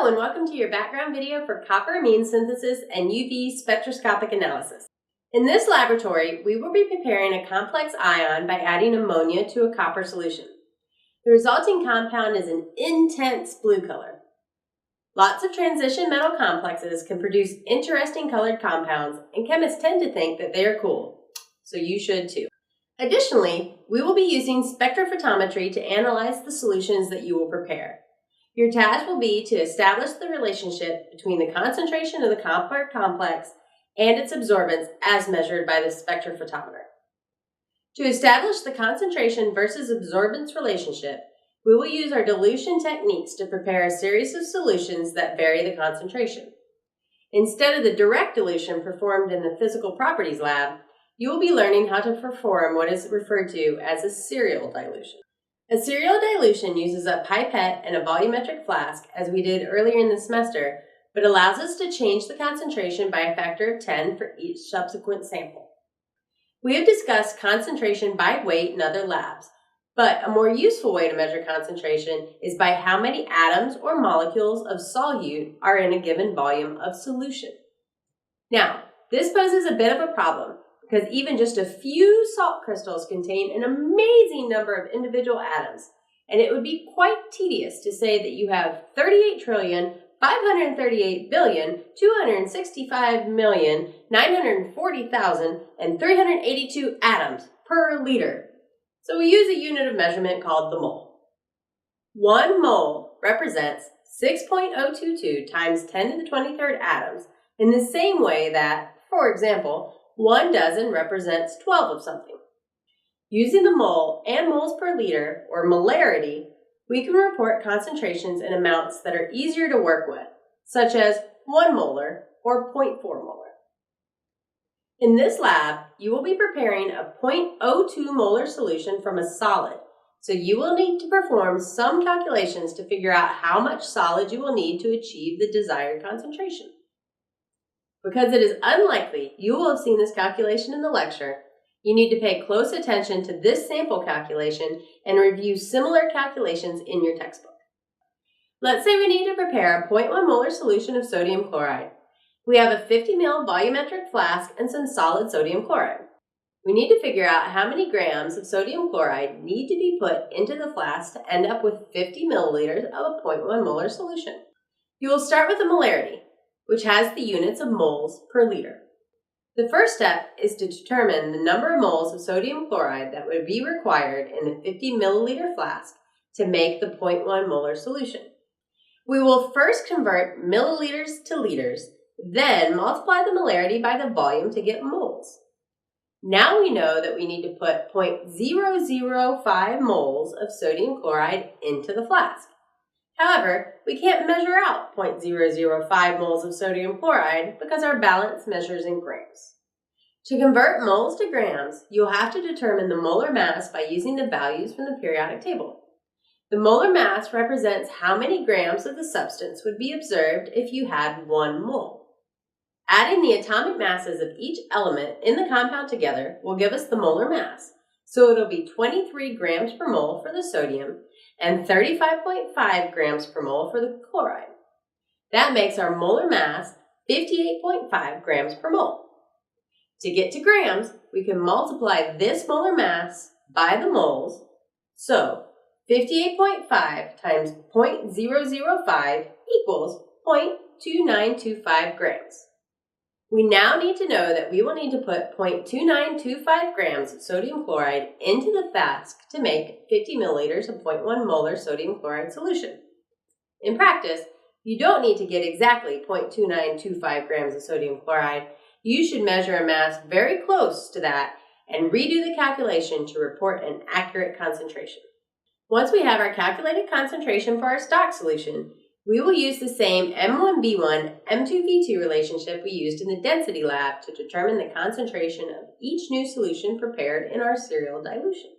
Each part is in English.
Hello and welcome to your background video for copper amine synthesis and UV spectroscopic analysis. In this laboratory, we will be preparing a complex ion by adding ammonia to a copper solution. The resulting compound is an intense blue color. Lots of transition metal complexes can produce interesting colored compounds, and chemists tend to think that they are cool, so you should too. Additionally, we will be using spectrophotometry to analyze the solutions that you will prepare. Your task will be to establish the relationship between the concentration of the copper complex and its absorbance as measured by the spectrophotometer. To establish the concentration versus absorbance relationship, we will use our dilution techniques to prepare a series of solutions that vary the concentration. Instead of the direct dilution performed in the physical properties lab, you will be learning how to perform what is referred to as a serial dilution. A serial dilution uses a pipette and a volumetric flask, as we did earlier in the semester, but allows us to change the concentration by a factor of 10 for each subsequent sample. We have discussed concentration by weight in other labs, but a more useful way to measure concentration is by how many atoms or molecules of solute are in a given volume of solution. Now, this poses a bit of a problem, because even just a few salt crystals contain an amazing number of individual atoms, and it would be quite tedious to say that you have 38,538,265,940,382 atoms per liter. So we use a unit of measurement called the mole. 1 mole represents 6.022 times 10 to the 23rd atoms, in the same way that, for example, 1 dozen represents 12 of something. Using the mole and moles per liter, or molarity, we can report concentrations in amounts that are easier to work with, such as 1 molar or 0.4 molar. In this lab, you will be preparing a 0.02 molar solution from a solid, so you will need to perform some calculations to figure out how much solid you will need to achieve the desired concentration. Because it is unlikely you will have seen this calculation in the lecture, you need to pay close attention to this sample calculation and review similar calculations in your textbook. Let's say we need to prepare a 0.1 molar solution of sodium chloride. We have a 50 ml volumetric flask and some solid sodium chloride. We need to figure out how many grams of sodium chloride need to be put into the flask to end up with 50 milliliters of a 0.1 molar solution. You will start with the molarity, which has the units of moles per liter. The first step is to determine the number of moles of sodium chloride that would be required in the 50 milliliter flask to make the 0.1 molar solution. We will first convert milliliters to liters, then multiply the molarity by the volume to get moles. Now we know that we need to put 0.005 moles of sodium chloride into the flask. However, we can't measure out 0.005 moles of sodium chloride because our balance measures in grams. To convert moles to grams, you'll have to determine the molar mass by using the values from the periodic table. The molar mass represents how many grams of the substance would be observed if you had 1 mole. Adding the atomic masses of each element in the compound together will give us the molar mass, so it'll be 23 grams per mole for the sodium and 35.5 grams per mole for the chloride. That makes our molar mass 58.5 grams per mole. To get to grams, we can multiply this molar mass by the moles, so 58.5 times 0.005 equals 0.2925 grams. We now need to know that we will need to put 0.2925 grams of sodium chloride into the flask to make 50 milliliters of 0.1 molar sodium chloride solution. In practice, you don't need to get exactly 0.2925 grams of sodium chloride. You should measure a mass very close to that and redo the calculation to report an accurate concentration. Once we have our calculated concentration for our stock solution, we will use the same M1V1, M2V2 relationship we used in the density lab to determine the concentration of each new solution prepared in our serial dilution.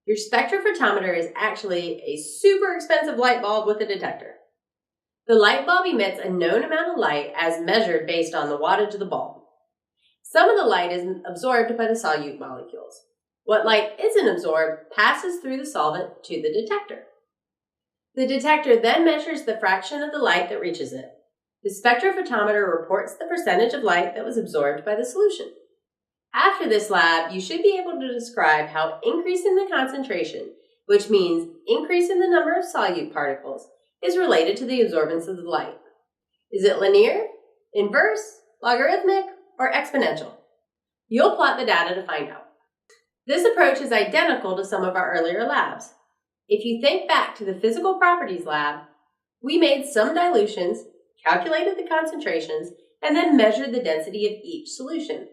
Your spectrophotometer is actually a super expensive light bulb with a detector. The light bulb emits a known amount of light as measured based on the wattage of the bulb. Some of the light is absorbed by the solute molecules. What light isn't absorbed passes through the solvent to the detector. The detector then measures the fraction of the light that reaches it. The spectrophotometer reports the percentage of light that was absorbed by the solution. After this lab, you should be able to describe how increasing the concentration, which means increasing the number of solute particles, is related to the absorbance of the light. Is it linear, inverse, logarithmic, or exponential? You'll plot the data to find out. This approach is identical to some of our earlier labs. If you think back to the physical properties lab, we made some dilutions, calculated the concentrations, and then measured the density of each solution.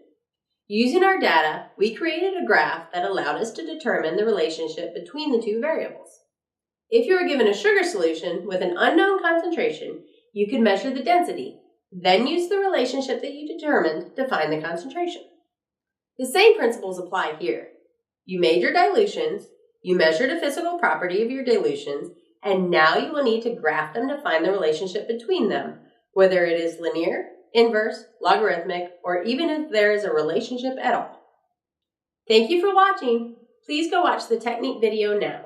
Using our data, we created a graph that allowed us to determine the relationship between the two variables. If you were given a sugar solution with an unknown concentration, you could measure the density, then use the relationship that you determined to find the concentration. The same principles apply here. You made your dilutions, you measured a physical property of your dilutions, and now you will need to graph them to find the relationship between them, whether it is linear, inverse, logarithmic, or even if there is a relationship at all. Thank you for watching. Please go watch the technique video now.